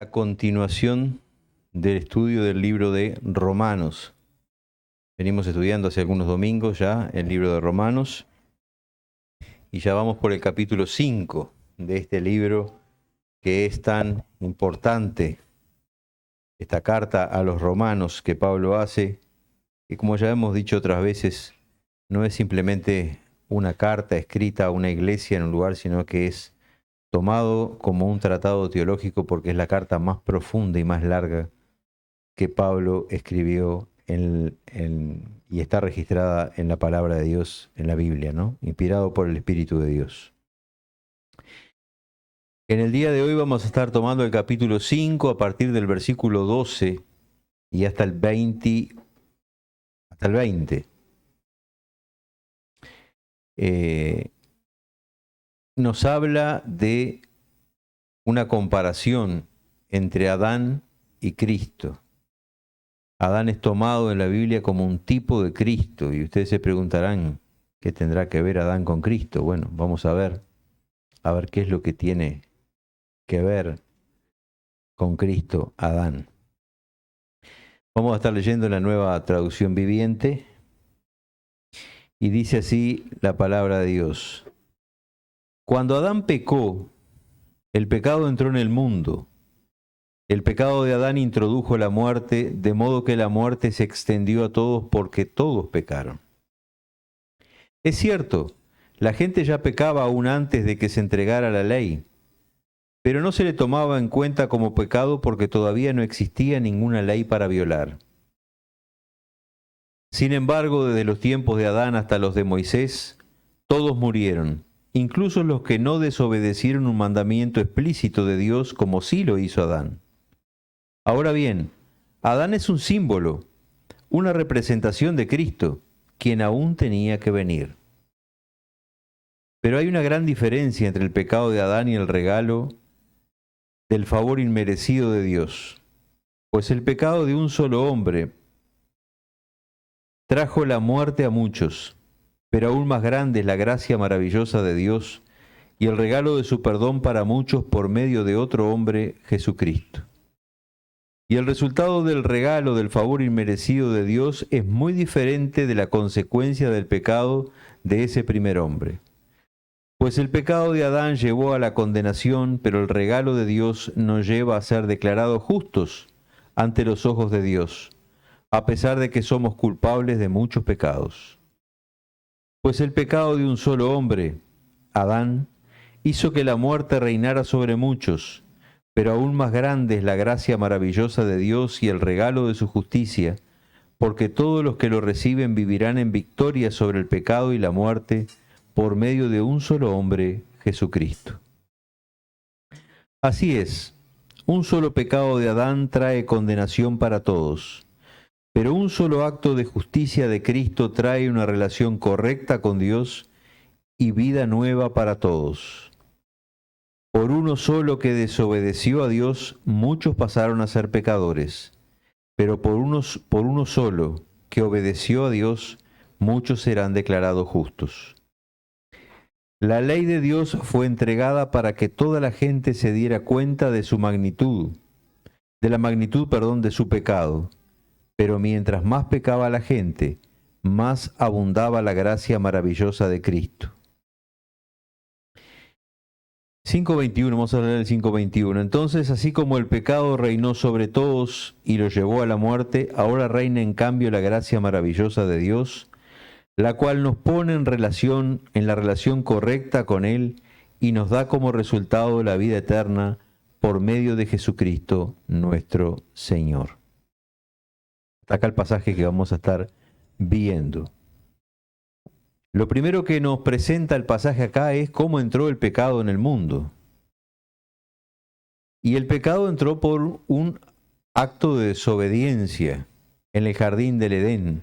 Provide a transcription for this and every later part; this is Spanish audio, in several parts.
A continuación del estudio del libro de Romanos. Venimos estudiando hace algunos domingos ya el libro de Romanos y ya vamos por el capítulo 5 de este libro que es tan importante, esta carta a los romanos que Pablo hace, que como ya hemos dicho otras veces, no es simplemente una carta escrita a una iglesia en un lugar, sino que es tomado como un tratado teológico porque es la carta más profunda y más larga que Pablo escribió y está registrada en la palabra de Dios, en la Biblia, ¿no? Inspirado por el Espíritu de Dios. En el día de hoy vamos a estar tomando el capítulo 5 a partir del versículo 12 y hasta el 20. Nos habla de una comparación entre Adán y Cristo. Adán es tomado en la Biblia como un tipo de Cristo y ustedes se preguntarán, ¿qué tendrá que ver Adán con Cristo? Bueno, vamos a ver qué es lo que tiene que ver con Cristo Adán. Vamos a estar leyendo la Nueva Traducción Viviente y dice así la palabra de Dios. Cuando Adán pecó, el pecado entró en el mundo. El pecado de Adán introdujo la muerte, de modo que la muerte se extendió a todos porque todos pecaron. Es cierto, la gente ya pecaba aún antes de que se entregara la ley, pero no se le tomaba en cuenta como pecado porque todavía no existía ninguna ley para violar. Sin embargo, desde los tiempos de Adán hasta los de Moisés, todos murieron, incluso los que no desobedecieron un mandamiento explícito de Dios como sí lo hizo Adán. Ahora bien, Adán es un símbolo, una representación de Cristo, quien aún tenía que venir. Pero hay una gran diferencia entre el pecado de Adán y el regalo del favor inmerecido de Dios, pues el pecado de un solo hombre trajo la muerte a muchos, pero aún más grande es la gracia maravillosa de Dios y el regalo de su perdón para muchos por medio de otro hombre, Jesucristo. Y el resultado del regalo del favor inmerecido de Dios es muy diferente de la consecuencia del pecado de ese primer hombre. Pues el pecado de Adán llevó a la condenación, pero el regalo de Dios nos lleva a ser declarados justos ante los ojos de Dios, a pesar de que somos culpables de muchos pecados. Pues el pecado de un solo hombre, Adán, hizo que la muerte reinara sobre muchos, pero aún más grande es la gracia maravillosa de Dios y el regalo de su justicia, porque todos los que lo reciben vivirán en victoria sobre el pecado y la muerte por medio de un solo hombre, Jesucristo. Así es, un solo pecado de Adán trae condenación para todos, pero un solo acto de justicia de Cristo trae una relación correcta con Dios y vida nueva para todos. Por uno solo que desobedeció a Dios, muchos pasaron a ser pecadores, pero por uno solo que obedeció a Dios, muchos serán declarados justos. La ley de Dios fue entregada para que toda la gente se diera cuenta de su magnitud, de su pecado. Pero mientras más pecaba la gente, más abundaba la gracia maravillosa de Cristo. 5:21, vamos a leer el 5:21. Entonces, así como el pecado reinó sobre todos y los llevó a la muerte, ahora reina en cambio la gracia maravillosa de Dios, la cual nos pone en la relación correcta con Él y nos da como resultado la vida eterna por medio de Jesucristo nuestro Señor. Hasta acá el pasaje que vamos a estar viendo. Lo primero que nos presenta el pasaje acá es cómo entró el pecado en el mundo. Y el pecado entró por un acto de desobediencia en el jardín del Edén.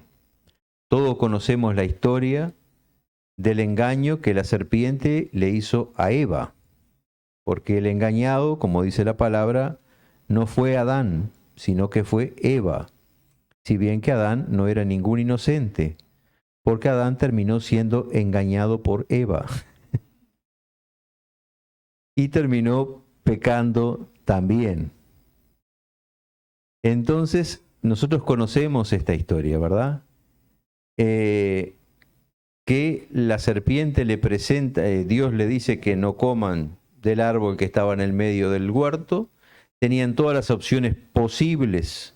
Todos conocemos la historia del engaño que la serpiente le hizo a Eva, porque el engañado, como dice la palabra, no fue Adán, sino que fue Eva, si bien que Adán no era ningún inocente, porque Adán terminó siendo engañado por Eva y terminó pecando también. Entonces, nosotros conocemos esta historia, ¿verdad? Que la serpiente le presenta, Dios le dice que no coman del árbol que estaba en el medio del huerto. Tenían todas las opciones posibles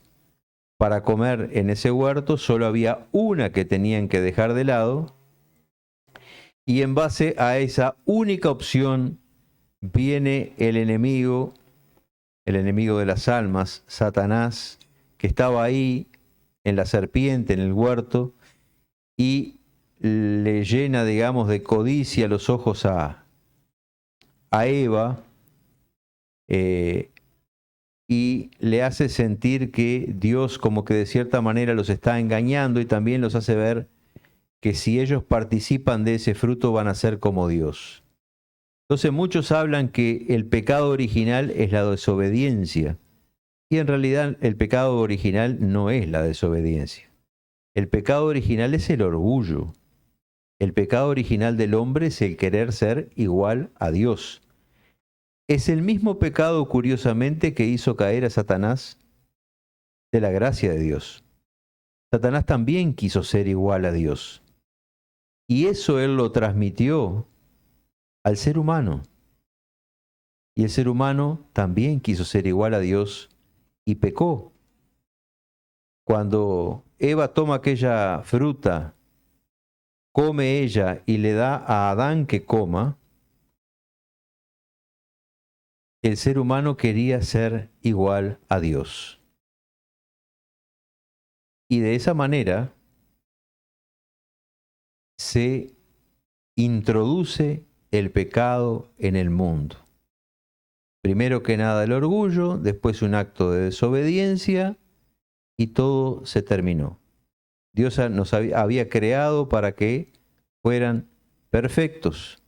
para comer en ese huerto, solo había una que tenían que dejar de lado, y en base a esa única opción viene el enemigo de las almas, Satanás, que estaba ahí en la serpiente, en el huerto, y le llena, digamos, de codicia los ojos a Eva, y le hace sentir que Dios como que de cierta manera los está engañando, y también los hace ver que si ellos participan de ese fruto van a ser como Dios. Entonces muchos hablan que el pecado original es la desobediencia, y en realidad el pecado original no es la desobediencia. El pecado original es el orgullo. El pecado original del hombre es el querer ser igual a Dios. Es el mismo pecado, curiosamente, que hizo caer a Satanás de la gracia de Dios. Satanás también quiso ser igual a Dios. Y eso él lo transmitió al ser humano. Y el ser humano también quiso ser igual a Dios y pecó. Cuando Eva toma aquella fruta, come ella y le da a Adán que coma, el ser humano quería ser igual a Dios. Y de esa manera se introduce el pecado en el mundo. Primero que nada el orgullo, después un acto de desobediencia, y todo se terminó. Dios nos había creado para que fueran perfectos,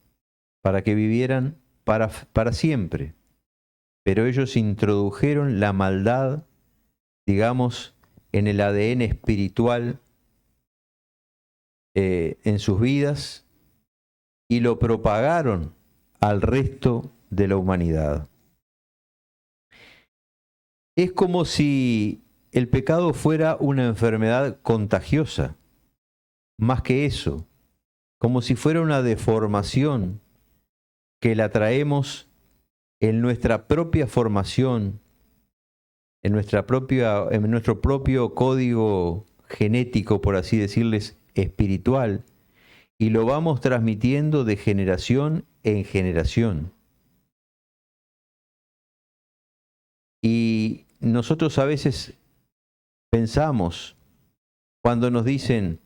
para que vivieran para siempre. Pero ellos introdujeron la maldad, digamos, en el ADN espiritual en sus vidas, y lo propagaron al resto de la humanidad. Es como si el pecado fuera una enfermedad contagiosa, más que eso, como si fuera una deformación que la traemos en nuestra propia formación, en nuestro propio código genético, por así decirles, espiritual, y lo vamos transmitiendo de generación en generación. Y nosotros a veces pensamos, cuando nos dicen,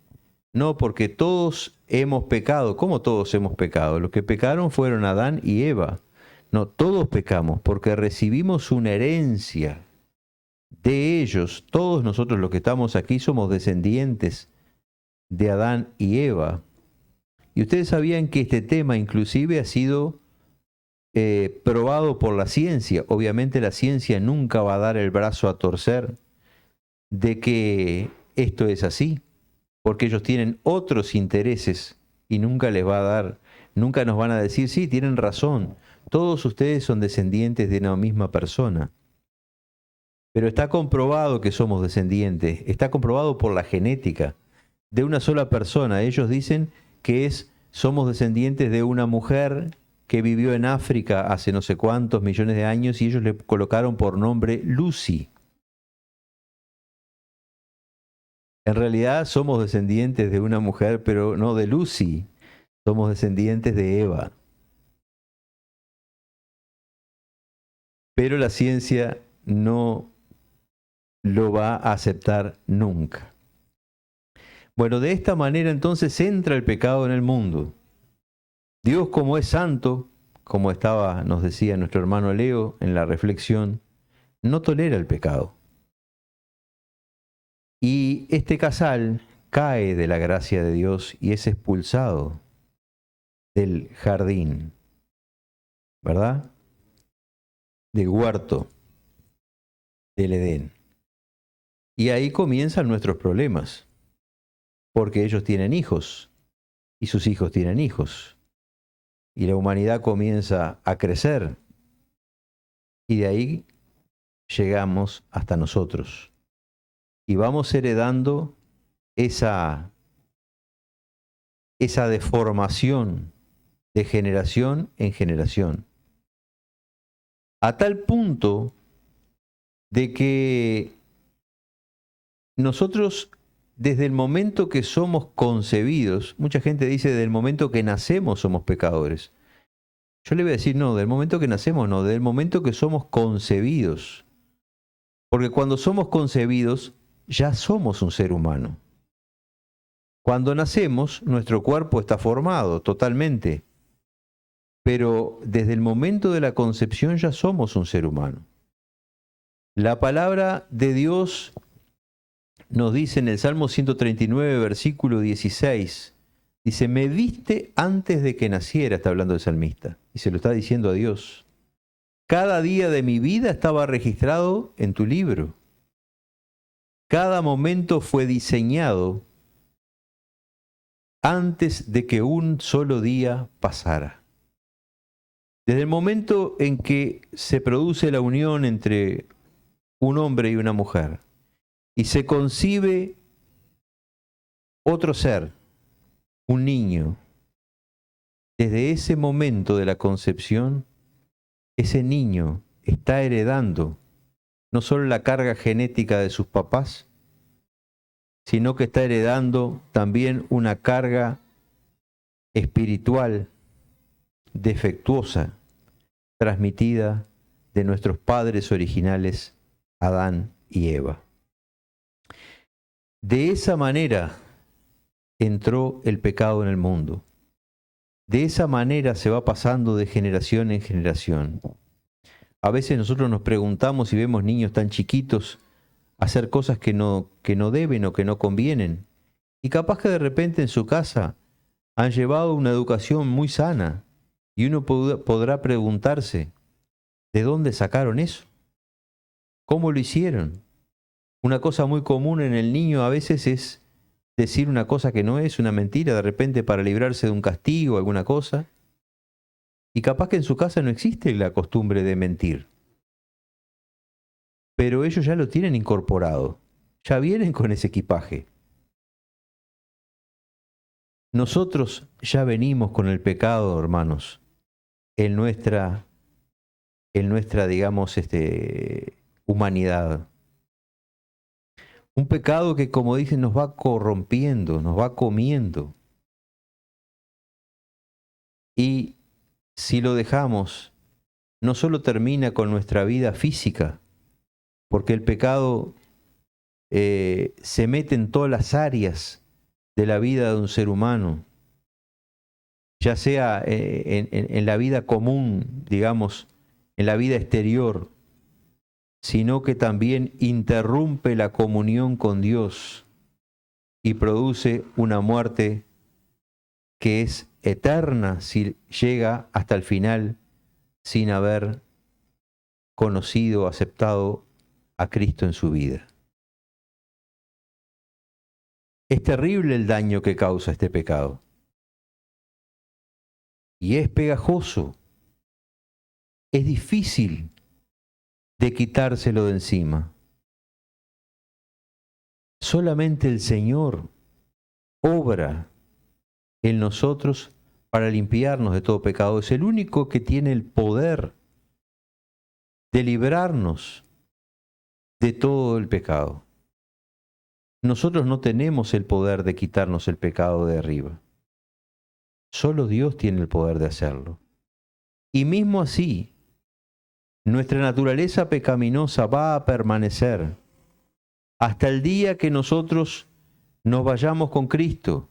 no, porque todos hemos pecado. ¿Cómo todos hemos pecado? Los que pecaron fueron Adán y Eva. No, todos pecamos porque recibimos una herencia de ellos. Todos nosotros los que estamos aquí somos descendientes de Adán y Eva. Y ustedes sabían que este tema inclusive ha sido probado por la ciencia. Obviamente la ciencia nunca va a dar el brazo a torcer de que esto es así, porque ellos tienen otros intereses y nunca les va a dar, nunca nos van a decir, sí, tienen razón, todos ustedes son descendientes de una misma persona. Pero está comprobado que somos descendientes, está comprobado por la genética de una sola persona. Ellos dicen que somos descendientes de una mujer que vivió en África hace no sé cuántos millones de años, y ellos le colocaron por nombre Lucy. En realidad somos descendientes de una mujer, pero no de Lucy, somos descendientes de Eva. Pero la ciencia no lo va a aceptar nunca. Bueno, de esta manera entonces entra el pecado en el mundo. Dios, como es santo, como nos decía nuestro hermano Leo en la reflexión, no tolera el pecado. Y este casal cae de la gracia de Dios y es expulsado del jardín, ¿verdad? Del huerto del Edén. Y ahí comienzan nuestros problemas, porque ellos tienen hijos y sus hijos tienen hijos. Y la humanidad comienza a crecer, y de ahí llegamos hasta nosotros. y vamos heredando esa deformación de generación en generación. A tal punto de que nosotros, desde el momento que somos concebidos, mucha gente dice desde el momento que nacemos somos pecadores. Yo le voy a decir no, del momento que nacemos no, del momento que somos concebidos. Porque cuando somos concebidos ya somos un ser humano. Cuando nacemos, nuestro cuerpo está formado totalmente. Pero desde el momento de la concepción ya somos un ser humano. La palabra de Dios nos dice en el Salmo 139, versículo 16, dice, me viste antes de que naciera, está hablando el salmista, y se lo está diciendo a Dios. Cada día de mi vida estaba registrado en tu libro. Cada momento fue diseñado antes de que un solo día pasara. Desde el momento en que se produce la unión entre un hombre y una mujer, y se concibe otro ser, un niño, desde ese momento de la concepción, ese niño está heredando no solo la carga genética de sus papás, sino que está heredando también una carga espiritual defectuosa, transmitida de nuestros padres originales, Adán y Eva. De esa manera entró el pecado en el mundo. De esa manera se va pasando de generación en generación. A veces nosotros nos preguntamos y vemos niños tan chiquitos hacer cosas que no deben o que no convienen. Y capaz que de repente en su casa han llevado una educación muy sana. Y uno podrá preguntarse, ¿de dónde sacaron eso? ¿Cómo lo hicieron? Una cosa muy común en el niño a veces es decir una cosa que no es, una mentira, de repente para librarse de un castigo, alguna cosa. Y capaz que en su casa no existe la costumbre de mentir. Pero ellos ya lo tienen incorporado. Ya vienen con ese equipaje. Nosotros ya venimos con el pecado, hermanos, en nuestra digamos, humanidad. Un pecado que, como dicen, nos va corrompiendo, nos va comiendo. Y si lo dejamos, no solo termina con nuestra vida física, porque el pecado se mete en todas las áreas de la vida de un ser humano, ya sea en la vida común, digamos, en la vida exterior, sino que también interrumpe la comunión con Dios y produce una muerte que es eterna si llega hasta el final sin haber conocido, aceptado a Cristo en su vida. Es terrible el daño que causa este pecado. Y es pegajoso. Es difícil de quitárselo de encima. Solamente el Señor obra en nosotros para limpiarnos de todo pecado. Es el único que tiene el poder de librarnos de todo el pecado. Nosotros no tenemos el poder de quitarnos el pecado de arriba. Solo Dios tiene el poder de hacerlo. Y mismo así, nuestra naturaleza pecaminosa va a permanecer hasta el día que nosotros nos vayamos con Cristo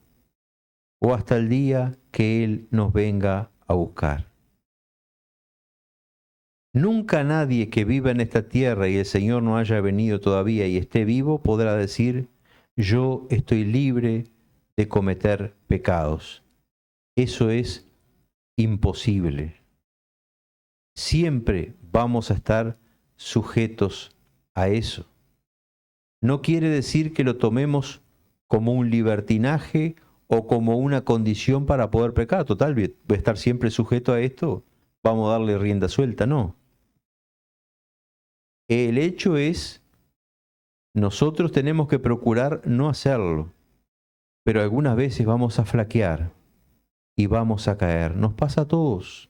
o hasta el día que Él nos venga a buscar. Nunca nadie que viva en esta tierra y el Señor no haya venido todavía y esté vivo podrá decir, yo estoy libre de cometer pecados. Eso es imposible. Siempre vamos a estar sujetos a eso. No quiere decir que lo tomemos como un libertinaje o como una condición para poder pecar. Total, voy a estar siempre sujeto a esto, vamos a darle rienda suelta, no. El hecho es nosotros tenemos que procurar no hacerlo, pero algunas veces vamos a flaquear y vamos a caer. Nos pasa a todos.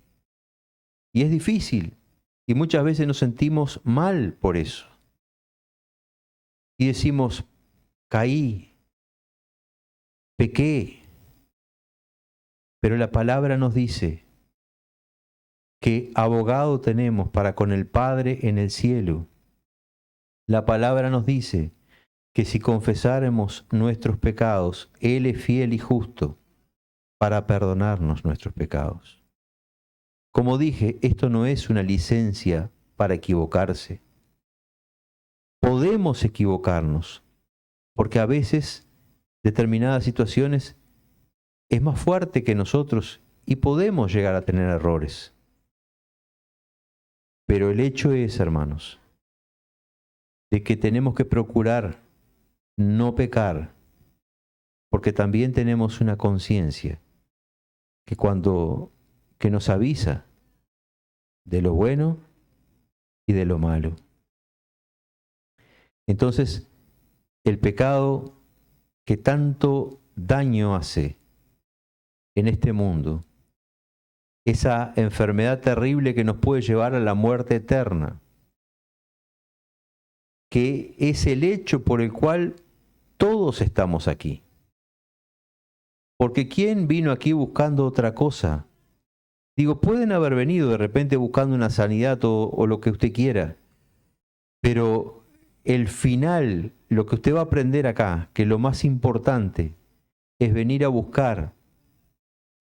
Y es difícil. Y muchas veces nos sentimos mal por eso. Y decimos, caí, pequé. Pero la palabra nos dice que abogado tenemos para con el Padre en el cielo. La palabra nos dice que si confesáramos nuestros pecados, Él es fiel y justo para perdonarnos nuestros pecados. Como dije, esto no es una licencia para equivocarse. Podemos equivocarnos, porque a veces determinadas situaciones es más fuerte que nosotros y podemos llegar a tener errores. Pero el hecho es, hermanos, de que tenemos que procurar no pecar, porque también tenemos una conciencia que nos avisa de lo bueno y de lo malo. Entonces, el pecado que tanto daño hace en este mundo, esa enfermedad terrible que nos puede llevar a la muerte eterna, que es el hecho por el cual todos estamos aquí. Porque ¿quién vino aquí buscando otra cosa? Digo, pueden haber venido de repente buscando una sanidad o lo que usted quiera, pero el final, lo que usted va a aprender acá, que lo más importante es venir a buscar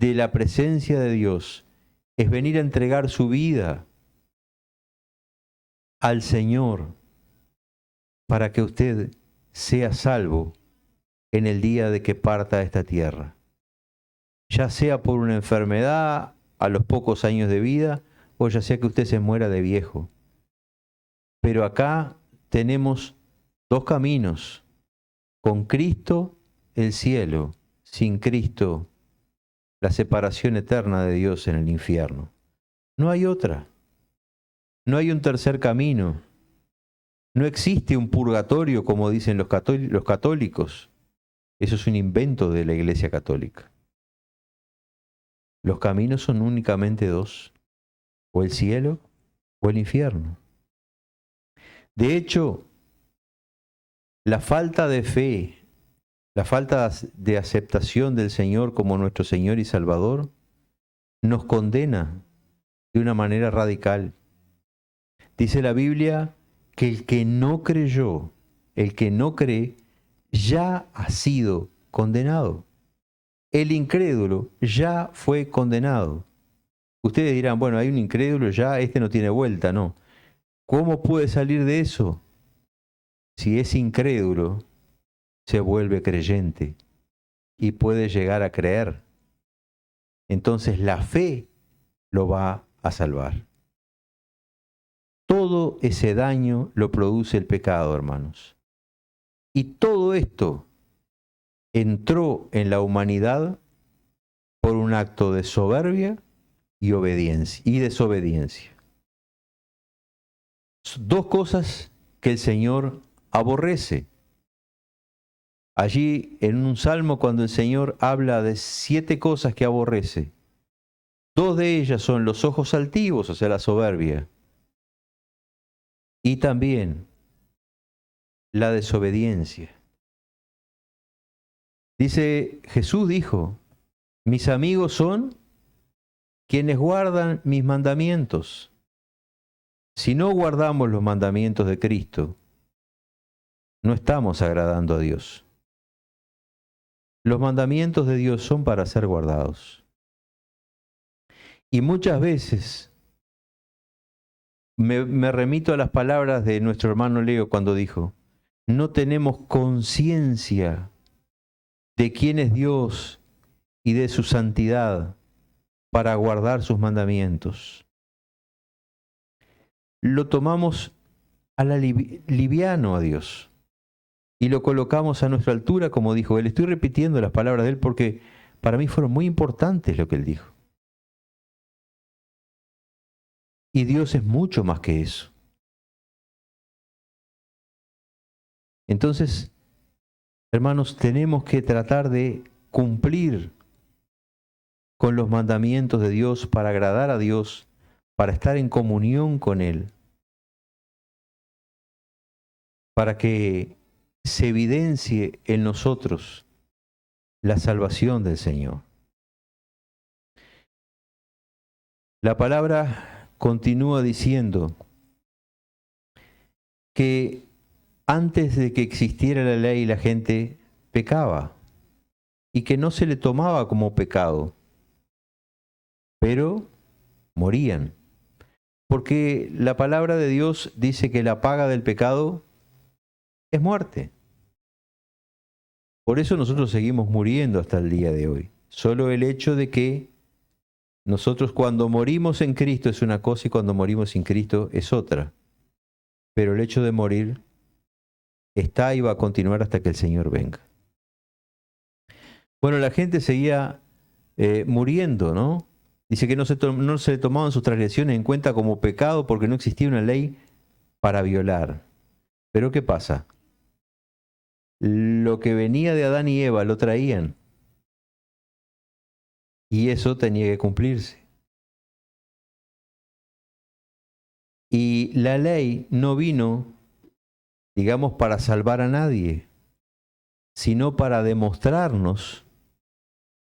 de la presencia de Dios, es venir a entregar su vida al Señor para que usted sea salvo en el día de que parta de esta tierra. Ya sea por una enfermedad a los pocos años de vida o ya sea que usted se muera de viejo. Pero acá tenemos dos caminos. Con Cristo el cielo, sin Cristo la separación eterna de Dios en el infierno. No hay otra. No hay un tercer camino. No existe un purgatorio como dicen los católicos. Eso es un invento de la Iglesia Católica. Los caminos son únicamente dos, o el cielo o el infierno. De hecho, la falta de fe, la falta de aceptación del Señor como nuestro Señor y Salvador, nos condena de una manera radical. Dice la Biblia que el que no creyó, el que no cree, ya ha sido condenado. El incrédulo ya fue condenado. Ustedes dirán, bueno, hay un incrédulo ya, este no tiene vuelta, no. ¿Cómo puede salir de eso? Si es incrédulo, se vuelve creyente y puede llegar a creer. Entonces la fe lo va a salvar. Todo ese daño lo produce el pecado, hermanos. Y todo esto entró en la humanidad por un acto de soberbia y obediencia y desobediencia. Dos cosas que el Señor aborrece. Allí en un salmo cuando el Señor habla de 7 cosas que aborrece, 2 de ellas son los ojos altivos, o sea, la soberbia, y también la desobediencia. Dice, Jesús dijo, mis amigos son quienes guardan mis mandamientos. Si no guardamos los mandamientos de Cristo, no estamos agradando a Dios. Los mandamientos de Dios son para ser guardados. Y muchas veces me remito a las palabras de nuestro hermano Leo cuando dijo, no tenemos conciencia de quién es Dios y de su santidad para guardar sus mandamientos. Lo tomamos a la liviano a Dios y lo colocamos a nuestra altura, como dijo él. Estoy repitiendo las palabras de él porque para mí fueron muy importantes lo que él dijo. Y Dios es mucho más que eso. Entonces, hermanos, tenemos que tratar de cumplir con los mandamientos de Dios para agradar a Dios, para estar en comunión con Él, para que se evidencie en nosotros la salvación del Señor. La palabra continúa diciendo que antes de que existiera la ley la gente pecaba y que no se le tomaba como pecado, pero morían. Porque la palabra de Dios dice que la paga del pecado es muerte. Por eso nosotros seguimos muriendo hasta el día de hoy. Solo el hecho de que nosotros cuando morimos en Cristo es una cosa y cuando morimos sin Cristo es otra. Pero el hecho de morir está y va a continuar hasta que el Señor venga. Bueno, la gente seguía muriendo, ¿no? Dice que no se le tomaban sus transgresiones en cuenta como pecado porque no existía una ley para violar. Pero ¿qué pasa? Lo que venía de Adán y Eva lo traían. Y eso tenía que cumplirse. Y la ley no vino, digamos, para salvar a nadie, sino para demostrarnos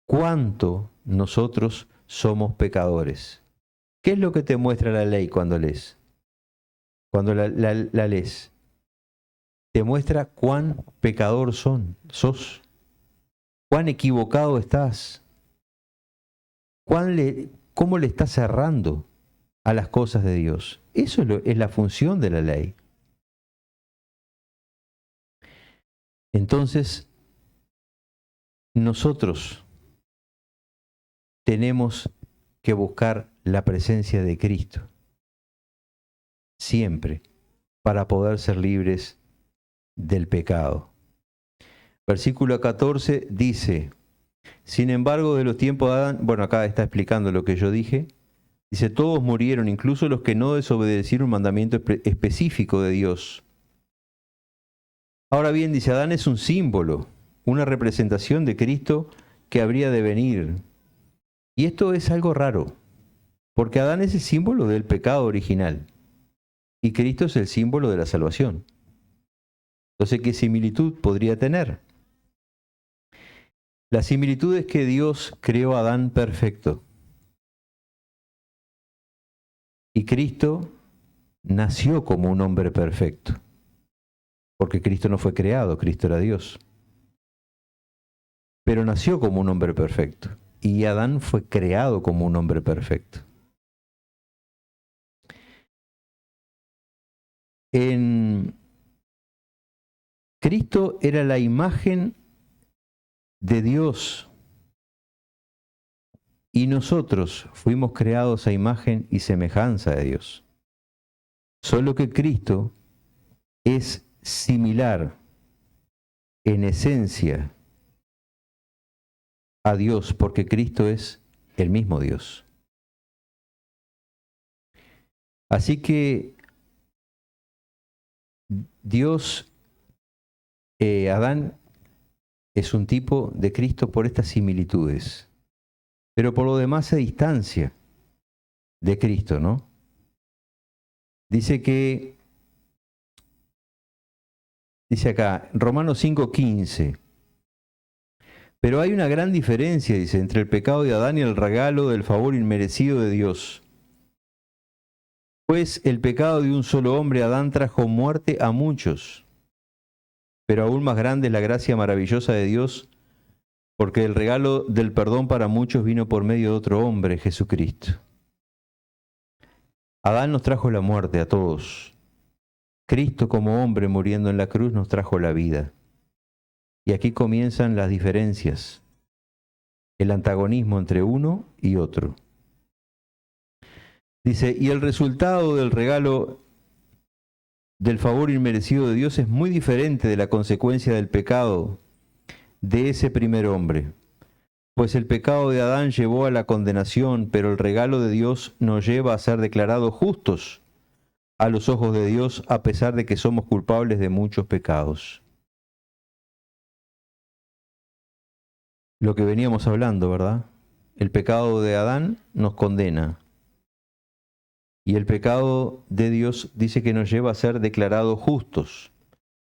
cuánto nosotros somos pecadores. ¿Qué es lo que te muestra la ley cuando lees? Cuando la lees. Te muestra cuán pecador sos, cuán equivocado estás, cómo le estás cerrando a las cosas de Dios. Eso es la función de la ley. Entonces, nosotros tenemos que buscar la presencia de Cristo siempre para poder ser libres del pecado. Versículo 14 dice: sin embargo, de los tiempos de Adán, bueno, acá está explicando lo que yo dije, dice, todos murieron, incluso los que no desobedecieron un mandamiento específico de Dios. Ahora bien, dice, Adán es un símbolo, una representación de Cristo que habría de venir. Y esto es algo raro, porque Adán es el símbolo del pecado original y Cristo es el símbolo de la salvación. Entonces, ¿qué similitud podría tener? La similitud es que Dios creó a Adán perfecto y Cristo nació como un hombre perfecto, porque Cristo no fue creado, Cristo era Dios. Pero nació como un hombre perfecto y Adán fue creado como un hombre perfecto. En Cristo era la imagen de Dios y nosotros fuimos creados a imagen y semejanza de Dios. Solo que Cristo es similar en esencia a Dios, porque Cristo es el mismo Dios. Así que Dios, Adán es un tipo de Cristo por estas similitudes, pero por lo demás se distancia de Cristo, ¿no? Dice acá, Romanos 5:15, pero hay una gran diferencia, dice, entre el pecado de Adán y el regalo del favor inmerecido de Dios. Pues el pecado de un solo hombre, Adán, trajo muerte a muchos, pero aún más grande es la gracia maravillosa de Dios, porque el regalo del perdón para muchos vino por medio de otro hombre, Jesucristo. Adán nos trajo la muerte a todos. Cristo como hombre muriendo en la cruz nos trajo la vida. Y aquí comienzan las diferencias, el antagonismo entre uno y otro. Dice, y el resultado del regalo del favor inmerecido de Dios es muy diferente de la consecuencia del pecado de ese primer hombre. Pues el pecado de Adán llevó a la condenación, pero el regalo de Dios nos lleva a ser declarados justos a los ojos de Dios, a pesar de que somos culpables de muchos pecados. lo que veníamos hablando, ¿verdad? El pecado de Adán nos condena. Y el pecado de Dios dice que nos lleva a ser declarados justos.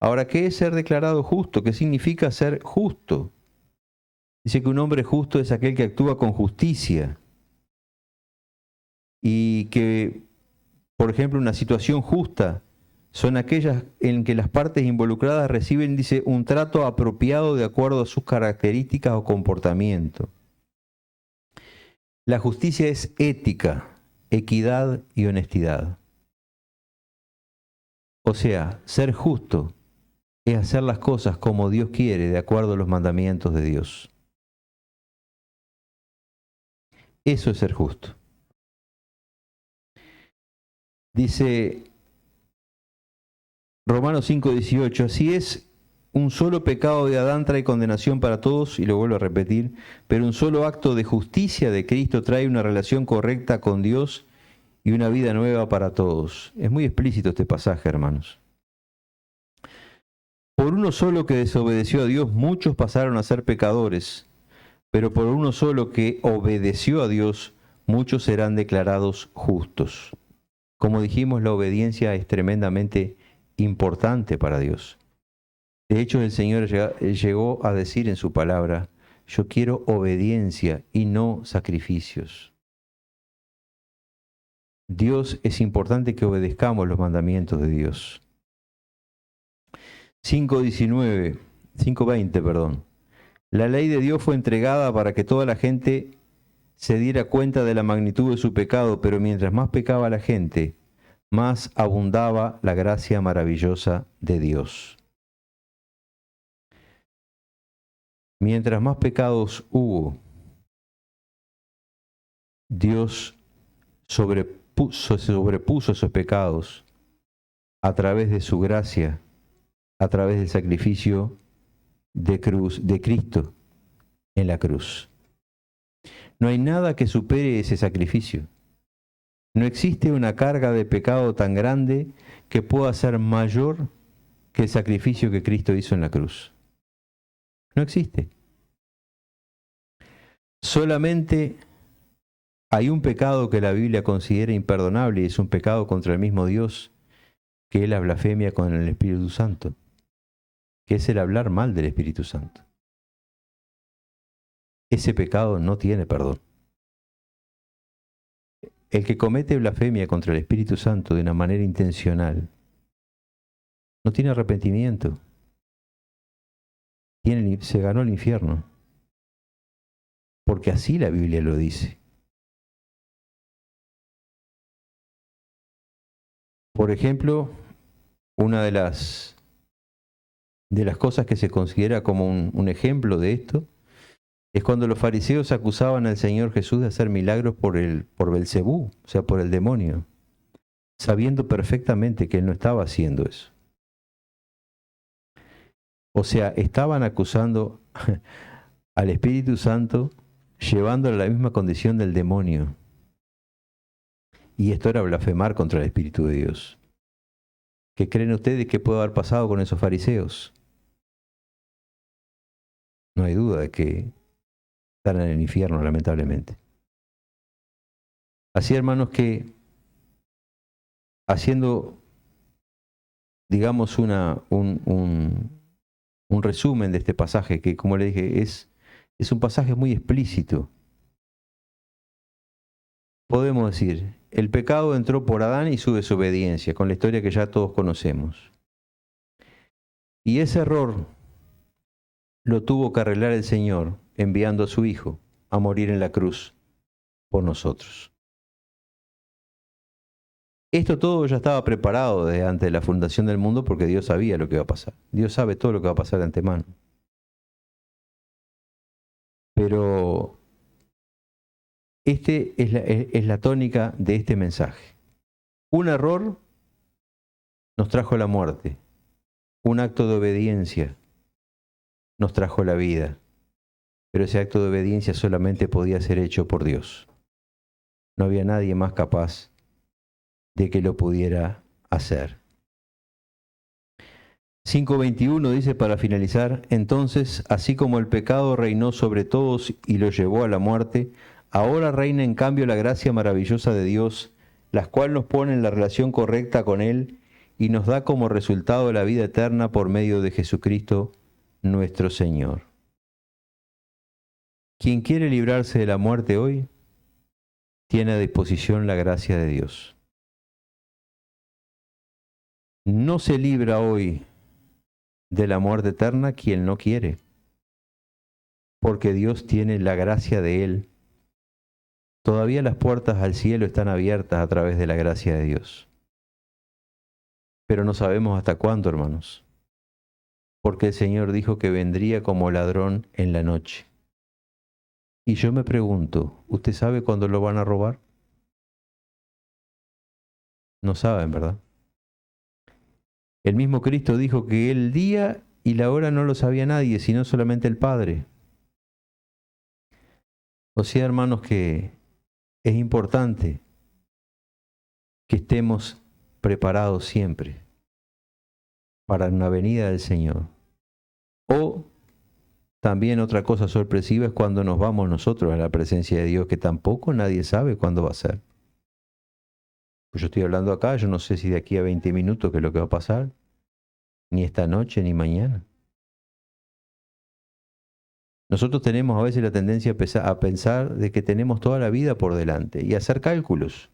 Ahora, ¿qué es ser declarado justo? ¿Qué significa ser justo? Dice que un hombre justo es aquel que actúa con justicia. Y que, por ejemplo, una situación justa son aquellas en que las partes involucradas reciben, dice, un trato apropiado de acuerdo a sus características o comportamiento. La justicia es ética, equidad y honestidad. O sea, ser justo es hacer las cosas como Dios quiere, de acuerdo a los mandamientos de Dios. Eso es ser justo. Dice Romanos 5:18, así es, un solo pecado de Adán trae condenación para todos, y lo vuelvo a repetir, pero un solo acto de justicia de Cristo trae una relación correcta con Dios y una vida nueva para todos. Es muy explícito este pasaje, hermanos. Por uno solo que desobedeció a Dios, muchos pasaron a ser pecadores, pero por uno solo que obedeció a Dios, muchos serán declarados justos. Como dijimos, la obediencia es tremendamente importante para Dios. De hecho, el Señor llegó a decir en su palabra, yo quiero obediencia y no sacrificios. Dios, es importante que obedezcamos los mandamientos de Dios. 5:20, perdón. La ley de Dios fue entregada para que toda la gente se diera cuenta de la magnitud de su pecado, pero mientras más pecaba la gente, más abundaba la gracia maravillosa de Dios. Mientras más pecados hubo, Dios se sobrepuso esos pecados a través de su gracia, a través del sacrificio de Cristo en la cruz. No hay nada que supere ese sacrificio. No existe una carga de pecado tan grande que pueda ser mayor que el sacrificio que Cristo hizo en la cruz. No existe. Solamente hay un pecado que la Biblia considera imperdonable y es un pecado contra el mismo Dios, que es la blasfemia con el Espíritu Santo, que es el hablar mal del Espíritu Santo. Ese pecado no tiene perdón. El que comete blasfemia contra el Espíritu Santo de una manera intencional no tiene arrepentimiento. Se ganó el infierno. Porque así la Biblia lo dice. Por ejemplo, una de las cosas que se considera como un ejemplo de esto es cuando los fariseos acusaban al Señor Jesús de hacer milagros por Belcebú, o sea, por el demonio, sabiendo perfectamente que él no estaba haciendo eso. O sea, estaban acusando al Espíritu Santo llevándolo a la misma condición del demonio. Y esto era blasfemar contra el Espíritu de Dios. ¿Qué creen ustedes que puede haber pasado con esos fariseos? No hay duda de que están en el infierno, lamentablemente. Así, hermanos, que haciendo, digamos, un resumen de este pasaje, que como le dije, es un pasaje muy explícito. Podemos decir, el pecado entró por Adán y su desobediencia, con la historia que ya todos conocemos. Y ese error lo tuvo que arreglar el Señor, enviando a su Hijo a morir en la cruz por nosotros. Esto todo ya estaba preparado desde antes de la fundación del mundo porque Dios sabía lo que iba a pasar. Dios sabe todo lo que va a pasar de antemano. Pero es la tónica de este mensaje. Un error nos trajo la muerte. Un acto de obediencia nos trajo la vida. Pero ese acto de obediencia solamente podía ser hecho por Dios. No había nadie más capaz de que lo pudiera hacer. 5:21 dice para finalizar, entonces, así como el pecado reinó sobre todos y los llevó a la muerte, ahora reina en cambio la gracia maravillosa de Dios, la cual nos pone en la relación correcta con Él y nos da como resultado la vida eterna por medio de Jesucristo nuestro Señor. Quien quiere librarse de la muerte hoy, tiene a disposición la gracia de Dios. No se libra hoy de la muerte eterna quien no quiere, porque Dios tiene la gracia de Él. Todavía las puertas al cielo están abiertas a través de la gracia de Dios. Pero no sabemos hasta cuándo, hermanos, porque el Señor dijo que vendría como ladrón en la noche. Y yo me pregunto, ¿usted sabe cuándo lo van a robar? No saben, ¿verdad? El mismo Cristo dijo que el día y la hora no lo sabía nadie, sino solamente el Padre. O sea, hermanos, que es importante que estemos preparados siempre para una venida del Señor. O también otra cosa sorpresiva es cuando nos vamos nosotros a la presencia de Dios, que tampoco nadie sabe cuándo va a ser. Pues yo estoy hablando acá, yo no sé si de aquí a 20 minutos qué es lo que va a pasar, ni esta noche ni mañana. Nosotros tenemos a veces la tendencia a pensar de que tenemos toda la vida por delante y hacer cálculos.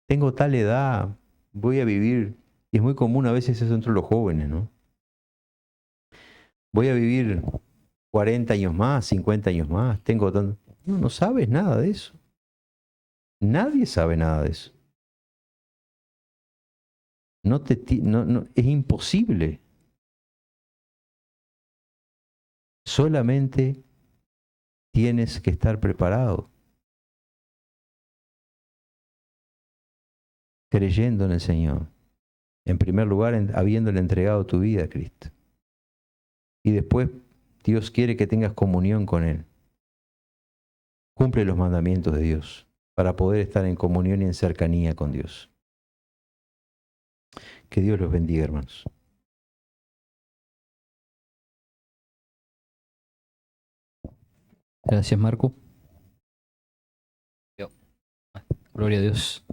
Tengo tal edad, voy a vivir, y es muy común a veces eso entre los jóvenes, ¿no? Voy a vivir 40 años más, 50 años más, tengo tanto... No, no sabes nada de eso. Nadie sabe nada de eso. Es imposible. Solamente tienes que estar preparado, creyendo en el Señor. En primer lugar, habiéndole entregado tu vida a Cristo. Y después, Dios quiere que tengas comunión con Él. Cumple los mandamientos de Dios para poder estar en comunión y en cercanía con Dios. Que Dios los bendiga, hermanos. Gracias, Marco. Gloria a Dios.